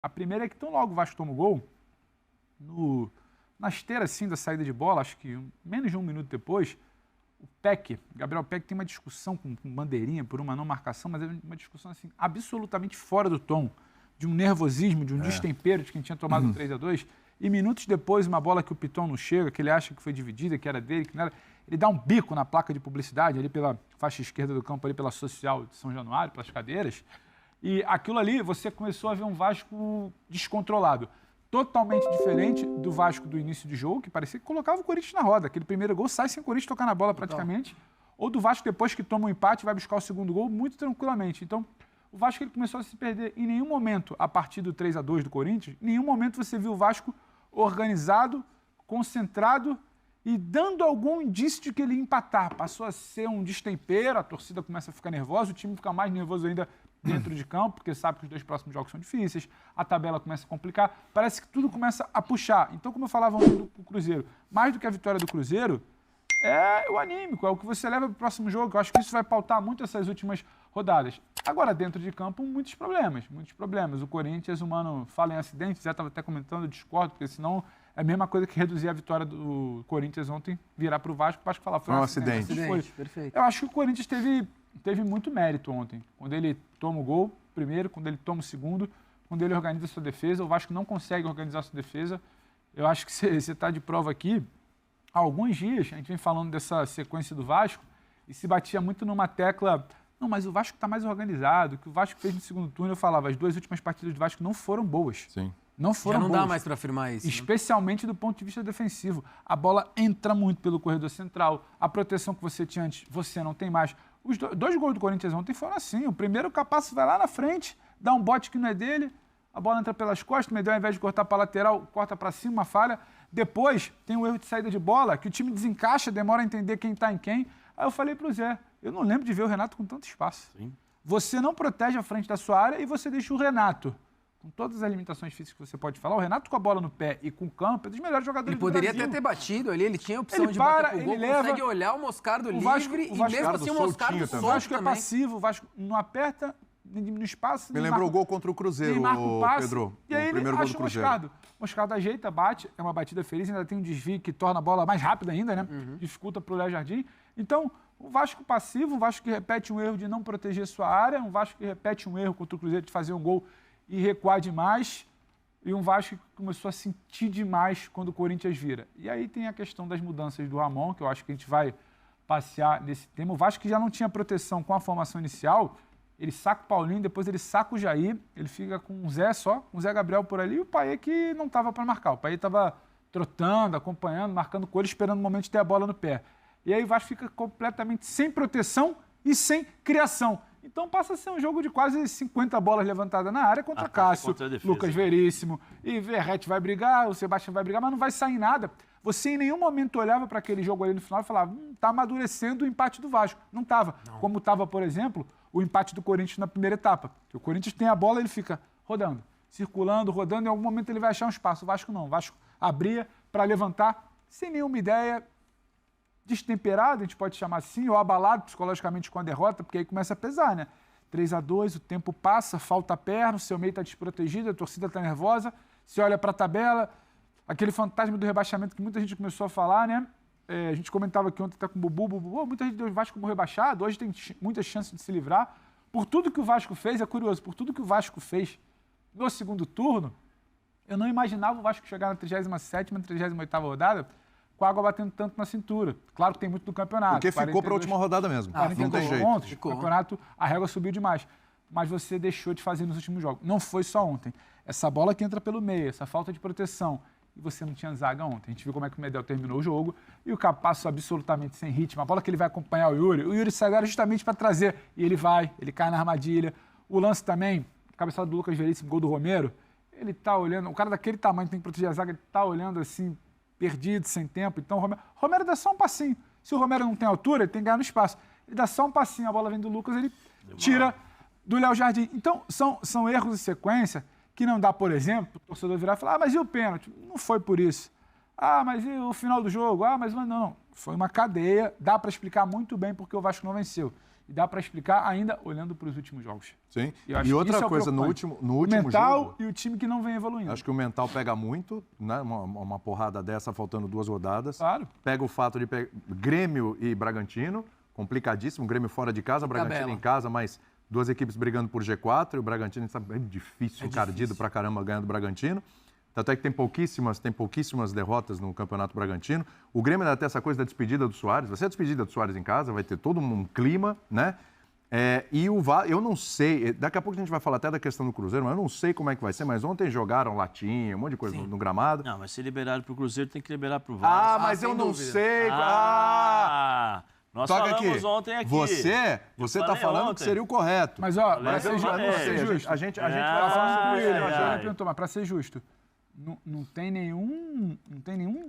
A primeira é que tão logo o Vasco toma o gol, na esteira assim, da saída de bola, acho que menos de um minuto depois, o Gabriel Peck tem uma discussão com Bandeirinha por uma não marcação, mas é uma discussão assim, absolutamente fora do tom, de um nervosismo, de um destempero de quem tinha tomado o 3-2, e minutos depois, uma bola que o Piton não chega, que ele acha que foi dividida, que era dele, que não era, ele dá um bico na placa de publicidade, ali pela faixa esquerda do campo, ali pela Social de São Januário, pelas cadeiras, e aquilo ali, você começou a ver um Vasco descontrolado. Totalmente diferente do Vasco do início de jogo, que parecia que colocava o Corinthians na roda. Aquele primeiro gol sai sem o Corinthians tocar na bola praticamente. Ou do Vasco depois que toma um empate vai buscar o segundo gol muito tranquilamente. Então, o Vasco ele começou a se perder. Em nenhum momento, a partir do 3-2 do Corinthians, em nenhum momento você viu o Vasco organizado, concentrado e dando algum indício de que ele ia empatar. Passou a ser um destempero, a torcida começa a ficar nervosa, o time fica mais nervoso ainda dentro de campo, porque sabe que os 2 próximos jogos são difíceis, a tabela começa a complicar, parece que tudo começa a puxar. Então, como eu falava ontem do Cruzeiro, mais do que a vitória do Cruzeiro, é o anímico, é o que você leva para o próximo jogo. Eu acho que isso vai pautar muito essas últimas rodadas. Agora, dentro de campo, muitos problemas. O Corinthians, o Mano fala em acidente, já estava até comentando, eu discordo, porque senão é a mesma coisa que reduzir a vitória do Corinthians ontem, virar para o Vasco falar foi um acidente. Foi. Perfeito. Eu acho que o Corinthians teve muito mérito ontem. Quando ele toma o gol, primeiro, quando ele toma o segundo, quando ele organiza a sua defesa. O Vasco não consegue organizar a sua defesa. Eu acho que você está de prova aqui. Há alguns dias, a gente vem falando dessa sequência do Vasco e se batia muito numa tecla, não, mas o Vasco está mais organizado, o que o Vasco fez no segundo turno, eu falava, as 2 últimas partidas do Vasco não foram boas. Sim. Não foram boas. Já não dá mais para afirmar isso. Especialmente do ponto de vista defensivo. A bola entra muito pelo corredor central, a proteção que você tinha antes, você não tem mais. Os 2 gols do Corinthians ontem foram assim. O primeiro, o Capasso vai lá na frente, dá um bote que não é dele, a bola entra pelas costas, o Medel, ao invés de cortar para a lateral, corta para cima, uma falha. Depois, tem um erro de saída de bola, que o time desencaixa, demora a entender quem está em quem. Aí eu falei para o Zé, eu não lembro de ver o Renato com tanto espaço. Sim. Você não protege a frente da sua área e você deixa o Renato, com todas as limitações físicas que você pode falar, o Renato com a bola no pé e com o campo é dos melhores jogadores do Brasil. Ele poderia até ter batido ali, ele tinha a opção ele de para, bater pro gol, ele leva, consegue olhar o Moscardo livre e mesmo assim o Moscardo solto também. O Vasco é passivo, o Vasco não aperta no espaço. Me lembrou o gol contra o Cruzeiro, Pedro. E aí o primeiro gol do Cruzeiro. Moscardo ajeita, bate, é uma batida feliz, ainda tem um desvio que torna a bola mais rápida ainda, né? Dificulta para o Léo Jardim. Então, o Vasco passivo, um Vasco que repete um erro de não proteger sua área, um Vasco que repete um erro contra o Cruzeiro de fazer um gol e recuar demais, e um Vasco que começou a sentir demais quando o Corinthians vira. E aí tem a questão das mudanças do Ramon, que eu acho que a gente vai passear nesse tema. O Vasco que já não tinha proteção com a formação inicial, ele saca o Paulinho, depois ele saca o Jair, ele fica com o Zé só, com o Zé Gabriel por ali, e o Payet que não estava para marcar. O Payet estava trotando, acompanhando, marcando com ele, esperando o momento de ter a bola no pé. E aí o Vasco fica completamente sem proteção e sem criação. Então passa a ser um jogo de quase 50 bolas levantadas na área contra Cássio, Lucas Veríssimo, e Verratti vai brigar, o Sebastião vai brigar, mas não vai sair nada. Você em nenhum momento olhava para aquele jogo ali no final e falava, tá amadurecendo o empate do Vasco. Não estava. Como estava, por exemplo, o empate do Corinthians na primeira etapa. O Corinthians tem a bola, ele fica rodando, circulando, rodando, em algum momento ele vai achar um espaço. O Vasco não. O Vasco abria para levantar sem nenhuma ideia, destemperado, a gente pode chamar assim, ou abalado psicologicamente com a derrota, porque aí começa a pesar, né? 3-2, o tempo passa, falta a perna, o seu meio está desprotegido, a torcida está nervosa, você olha para a tabela, aquele fantasma do rebaixamento que muita gente começou a falar, né? A gente comentava aqui ontem até com o Bubu, muita gente deu o Vasco como rebaixado, hoje tem muitas chances de se livrar. Por tudo que o Vasco fez, é curioso, por tudo que o Vasco fez no segundo turno, eu não imaginava o Vasco chegar na 37ª, 38ª rodada, com a água batendo tanto na cintura. Claro que tem muito do campeonato. Porque ficou para a última rodada mesmo. 42 pontos, o campeonato, a régua subiu demais. Mas você deixou de fazer nos últimos jogos. Não foi só ontem. Essa bola que entra pelo meio, essa falta de proteção. E você não tinha zaga ontem. A gente viu como é que o Medel terminou o jogo. E o Capasso absolutamente sem ritmo. A bola que ele vai acompanhar o Yuri. O Yuri sai justamente para trazer. E ele vai, ele cai na armadilha. O lance também, cabeçada do Lucas Veríssimo, gol do Romero. Ele tá olhando, o cara daquele tamanho que tem que proteger a zaga, ele tá olhando assim, perdido, sem tempo. Então o Romero dá só um passinho. Se o Romero não tem altura, ele tem que ganhar no espaço. Ele dá só um passinho, a bola vem do Lucas, ele tira do Léo Jardim. Então, são erros de sequência que não dá, por exemplo, o torcedor virar e falar, mas e o pênalti? Não foi por isso. Mas e o final do jogo? Mas não. Foi uma cadeia, dá para explicar muito bem porque o Vasco não venceu. E dá para explicar ainda olhando para os últimos jogos. Sim. E outra coisa, no último o mental jogo, e o time que não vem evoluindo. Acho que o mental pega muito, né? Uma porrada dessa, faltando 2 rodadas. Claro. Pega o fato de Grêmio e Bragantino, complicadíssimo. Grêmio fora de casa, Bragantino em casa, mas 2 equipes brigando por G4. E o Bragantino sabe, é difícil, cardido pra caramba ganhando o Bragantino. Tanto é que tem pouquíssimas derrotas no Campeonato Bragantino. O Grêmio ainda tem essa coisa da despedida do Soares. Vai ser a despedida do Soares em casa, vai ter todo um clima, né? E eu não sei, daqui a pouco a gente vai falar até da questão do Cruzeiro, mas eu não sei como é que vai ser, mas ontem jogaram latinha, um monte de coisa no gramado. Não, mas se liberado pro Cruzeiro, tem que liberar pro Vasco. Mas eu não sei. Nós Toca falamos ontem aqui. Você tá falando ontem que seria o correto. Mas, ó, Mas eu não sei, justo. a gente vai falar sobre ele. Mas para ser justo, não tem nenhum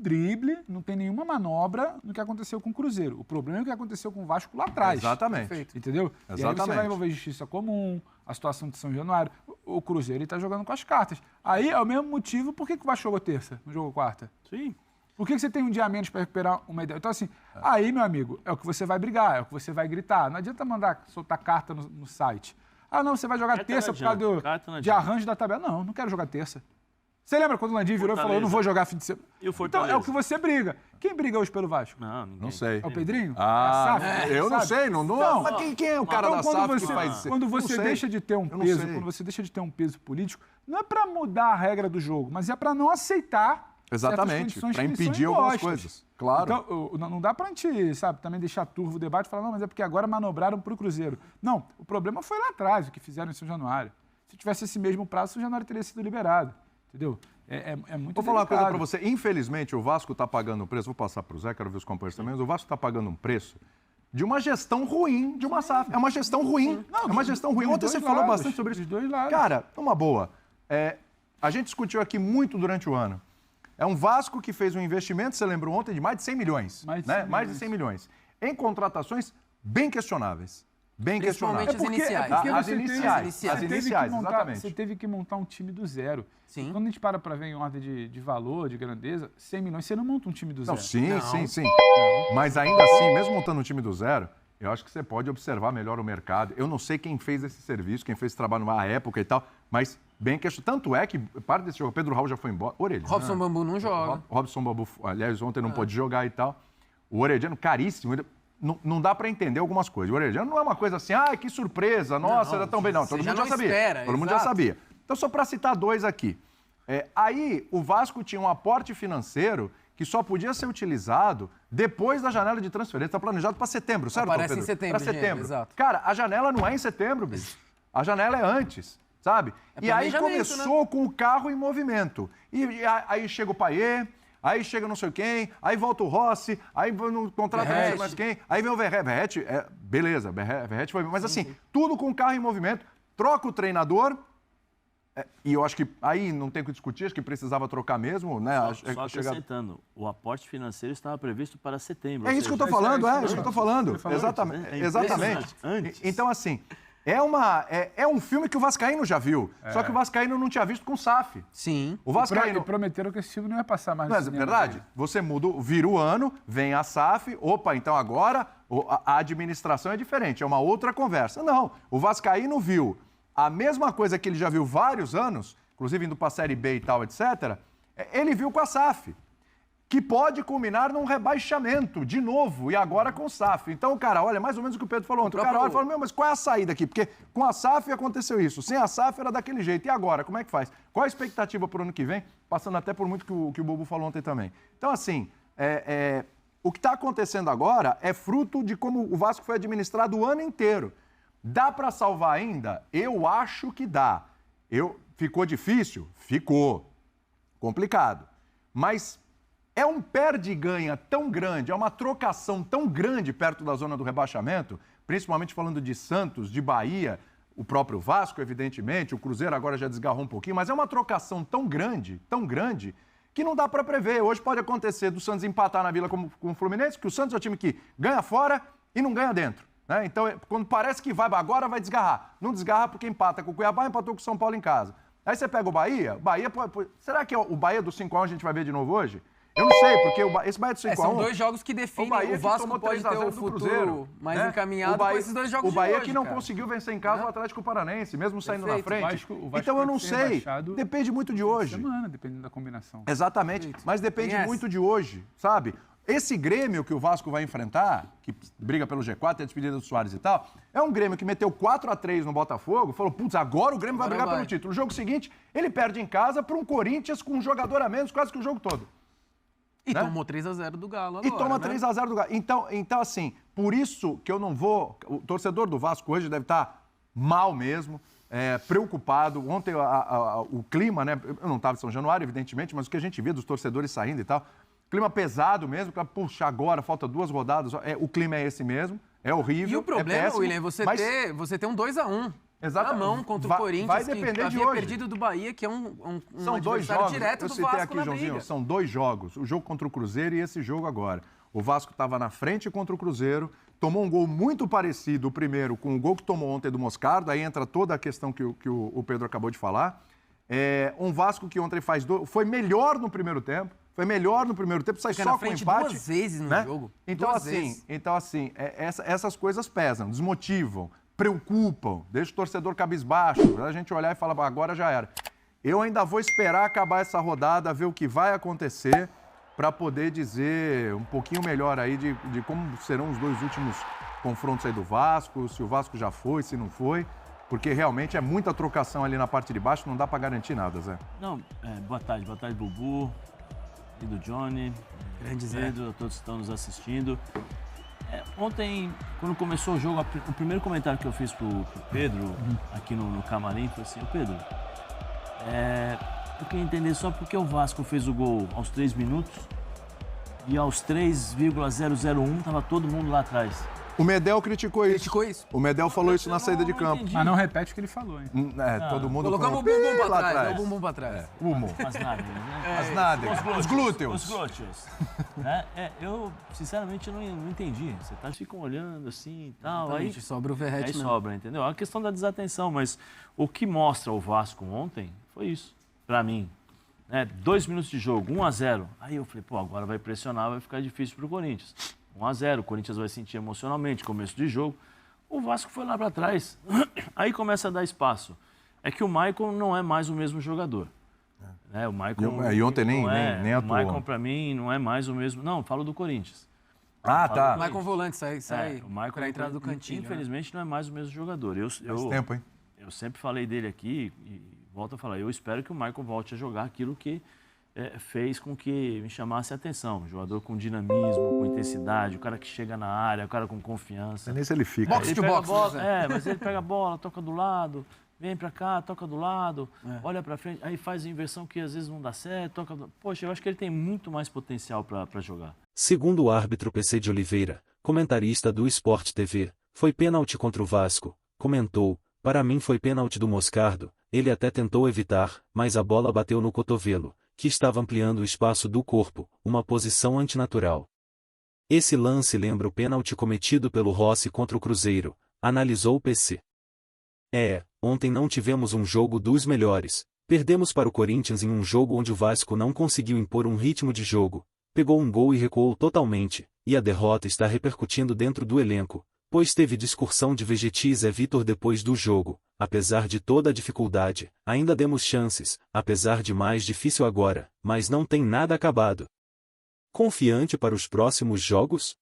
drible, não tem nenhuma manobra no que aconteceu com o Cruzeiro. O problema é o que aconteceu com o Vasco lá atrás. Exatamente. Perfeito. Entendeu? Exatamente. E aí você vai envolver justiça comum, a situação de São Januário. O Cruzeiro está jogando com as cartas. Aí é o mesmo motivo por que o Vasco jogou terça, não jogou quarta. Sim. Por que você tem um dia a menos para recuperar uma ideia? Então, assim, aí, meu amigo, é o que você vai brigar, é o que você vai gritar. Não adianta soltar carta no site. Não, você vai jogar terça por causa de arranjo da tabela. Não quero jogar terça. Você lembra quando o Landim virou e falou, eu não vou jogar fim de semana? Então é o que você briga. Quem briga hoje pelo Vasco? Não sei. É o Pedrinho? Eu não sei. Mas quem é o cara da SAF que faz isso? Quando você deixa de ter um peso, quando você deixa de ter um peso político, não é para mudar a regra do jogo, mas é para não aceitar. Exatamente, para impedir algumas coisas. Claro. Então, não dá para a gente, também deixar turvo o debate e falar, não, mas é porque agora manobraram para o Cruzeiro. Não, o problema foi lá atrás, o que fizeram em São Januário. Se tivesse esse mesmo prazo, São Januário teria sido liberado. Entendeu? É muito Vou falar uma coisa para você. Infelizmente, o Vasco está pagando um preço, vou passar para o Zé, quero ver os companheiros também, mas o Vasco está pagando um preço de uma gestão ruim de uma SAF. É uma gestão ruim. É uma gestão ruim. Ontem você falou bastante sobre isso. Dos dois lados. Cara, uma boa. A gente discutiu aqui muito durante o ano. É um Vasco que fez um investimento, você lembrou ontem, de mais de 100 milhões. Mais de 100 milhões. Em contratações bem questionáveis. Bem questionáveis. As iniciais. As iniciais, exatamente. Você teve que montar um time do zero. Sim. Quando a gente para ver em ordem de valor, de grandeza, 100 milhões, você não monta um time do zero. Sim. Mas ainda assim, mesmo montando um time do zero, eu acho que você pode observar melhor o mercado. Eu não sei quem fez esse serviço, quem fez esse trabalho na época e tal, mas bem questionável. Tanto é que, parte desse jogo, Pedro Raul já foi embora. Orelha. Robson Bambu não joga. Robson Bambu, aliás, ontem não pôde jogar e tal. O Orediano, caríssimo. Não dá para entender algumas coisas. O Orediano não é uma coisa assim, que surpresa, nossa, era tão bem. Não, todo mundo já sabia. Todo mundo já sabia. Então, só para citar 2 aqui. Aí, o Vasco tinha um aporte financeiro que só podia ser utilizado depois da janela de transferência. Está planejado para setembro, certo, Pedro? Parece em setembro. Para setembro. Exato. Cara, a janela não é em setembro, bicho. A janela é antes, sabe? E aí começou com o carro em movimento. E aí chega o Payet, aí chega não sei quem, aí volta o Rossi, aí não contrata não sei mais quem, aí vem o Verrete, beleza, Verrete foi... Mas assim, tudo com o carro em movimento, troca o treinador... E eu acho que aí não tem o que discutir, acho que precisava trocar mesmo, né? Só acrescentando, o aporte financeiro estava previsto para setembro. É isso que eu estou falando, é isso que eu estou falando. Exatamente. Antes. Então, assim, é um filme que o Vascaíno já viu, só que o Vascaíno não tinha visto com o SAF. Sim. O Vascaíno... prometeram que esse filme não ia passar mais. Não é verdade? Você vira o ano, vem a SAF, então agora a administração é diferente, é uma outra conversa. Não, o Vascaíno viu a mesma coisa que ele já viu vários anos, inclusive indo para a Série B e tal, etc., ele viu com a SAF, que pode culminar num rebaixamento de novo, e agora com o SAF. Então, cara, olha, mais ou menos o que o Pedro falou ontem. O cara olha e fala, mas qual é a saída aqui? Porque com a SAF aconteceu isso, sem a SAF era daquele jeito. E agora, como é que faz? Qual a expectativa para o ano que vem? Passando até por muito que o Bobo falou ontem também. Então, assim, o que está acontecendo agora é fruto de como o Vasco foi administrado o ano inteiro. Dá para salvar ainda? Eu acho que dá. Ficou difícil? Ficou. Complicado. Mas é um perde-ganha tão grande, é uma trocação tão grande perto da zona do rebaixamento, principalmente falando de Santos, de Bahia, o próprio Vasco, evidentemente, o Cruzeiro agora já desgarrou um pouquinho, mas é uma trocação tão grande, que não dá para prever. Hoje pode acontecer do Santos empatar na Vila com o Fluminense, que o Santos é o time que ganha fora e não ganha dentro. Então, quando parece que agora vai desgarrar. Não desgarra porque empata com o Cuiabá, empatou com o São Paulo em casa. Aí você pega o Bahia, será que o Bahia do 5x1 a gente vai ver de novo hoje? Eu não sei, porque esse Bahia do 5x1... São 2 jogos que definem. O Vasco pode ter o futuro mais encaminhado com esses 2 jogos de hoje, O Bahia que não conseguiu vencer em casa o Atlético Paranense, mesmo saindo na frente. O Vasco então eu não sei, depende muito de hoje. Semana, dependendo da combinação. Exatamente, mas depende muito de hoje, sabe? Esse Grêmio que o Vasco vai enfrentar, que briga pelo G4, tem a despedida do Soares e tal, é um Grêmio que meteu 4-3 no Botafogo, falou, putz, agora o Grêmio vai brigar pelo título. No jogo seguinte, ele perde em casa para um Corinthians com um jogador a menos quase que o jogo todo. E tomou 3x0 do Galo agora, E toma 3x0 do Galo. Então, assim, por isso que eu não vou... O torcedor do Vasco hoje deve estar mal mesmo, preocupado. Ontem o clima, né? Eu não estava em São Januário, evidentemente, mas o que a gente via dos torcedores saindo e tal, clima pesado mesmo, para puxar agora, falta 2 rodadas, o clima é esse mesmo, é horrível. E o problema, William, é você ter um 2x1. Na mão contra o Corinthians, vai depender que havia perdido do Bahia, que é um São 2 jogos, direto do Vasco na briga. São 2 jogos, o jogo contra o Cruzeiro e esse jogo agora. O Vasco estava na frente contra o Cruzeiro, tomou um gol muito parecido, o primeiro, com o gol que tomou ontem do Moscardo, aí entra toda a questão que o Pedro acabou de falar. Um Vasco que ontem foi melhor no primeiro tempo, sai só com empate. 2 vezes no jogo. Então, assim, essas coisas pesam, desmotivam, preocupam, deixa o torcedor cabisbaixo, a gente olhar e falar, agora já era. Eu ainda vou esperar acabar essa rodada, ver o que vai acontecer, para poder dizer um pouquinho melhor aí de como serão os 2 últimos confrontos aí do Vasco, se o Vasco já foi, se não foi, porque realmente é muita trocação ali na parte de baixo, não dá para garantir nada, Zé. Não, boa tarde, Bubu, e do Johnny, grande Pedro, todos que estão nos assistindo. Ontem, quando começou o jogo, o primeiro comentário que eu fiz pro Pedro, aqui no camarim, foi assim, Pedro, eu queria entender só porque o Vasco fez o gol aos 3 minutos e aos 3,001 estava todo mundo lá atrás. O Medel criticou isso. O Medel falou isso na saída de campo. Mas não repete o que ele falou, hein? Todo mundo... Colocamos o bumbum pra trás. O bumbum pra trás. As nádegas, né? As nádegas. Os glúteos. Os glúteos. Eu, sinceramente, não entendi. Você ficam olhando assim e tal. Aí sobra o Verratti. Aí sobra, entendeu? É uma questão da desatenção, mas o que mostra o Vasco ontem foi isso, pra mim. 2 minutos de jogo, 1-0. Aí eu falei, agora vai pressionar, vai ficar difícil pro Corinthians. 1-0, o Corinthians vai sentir emocionalmente, começo de jogo. O Vasco foi lá para trás. Aí começa a dar espaço. É que o Maicon não é mais o mesmo jogador. O Maicon, e ontem nem atuou. O Maicon, para mim, não é mais o mesmo... Não, falo do Corinthians. Tá. O Maicon volante sai o Maicon para a entrada do cantinho. Infelizmente, não é mais o mesmo jogador. Faz tempo, hein? Eu sempre falei dele aqui e volto a falar. Eu espero que o Maicon volte a jogar aquilo que... fez com que me chamasse a atenção. Um jogador com dinamismo, com intensidade, o cara que chega na área, o cara com confiança. Não sei nem se ele fica. Box to box. Mas ele pega a bola, toca do lado, vem pra cá, toca do lado, olha pra frente, aí faz a inversão que às vezes não dá certo, Poxa, eu acho que ele tem muito mais potencial pra jogar. Segundo o árbitro PC de Oliveira, comentarista do Sport TV, foi pênalti contra o Vasco, comentou, para mim foi pênalti do Moscardo, ele até tentou evitar, mas a bola bateu no cotovelo, que estava ampliando o espaço do corpo, uma posição antinatural. Esse lance lembra o pênalti cometido pelo Rossi contra o Cruzeiro, analisou o PC. Ontem não tivemos um jogo dos melhores, perdemos para o Corinthians em um jogo onde o Vasco não conseguiu impor um ritmo de jogo, pegou um gol e recuou totalmente, e a derrota está repercutindo dentro do elenco, pois teve discussão de Vegetti e Zé Vitor depois do jogo. Apesar de toda a dificuldade, ainda demos chances, apesar de mais difícil agora, mas não tem nada acabado. Confiante para os próximos jogos?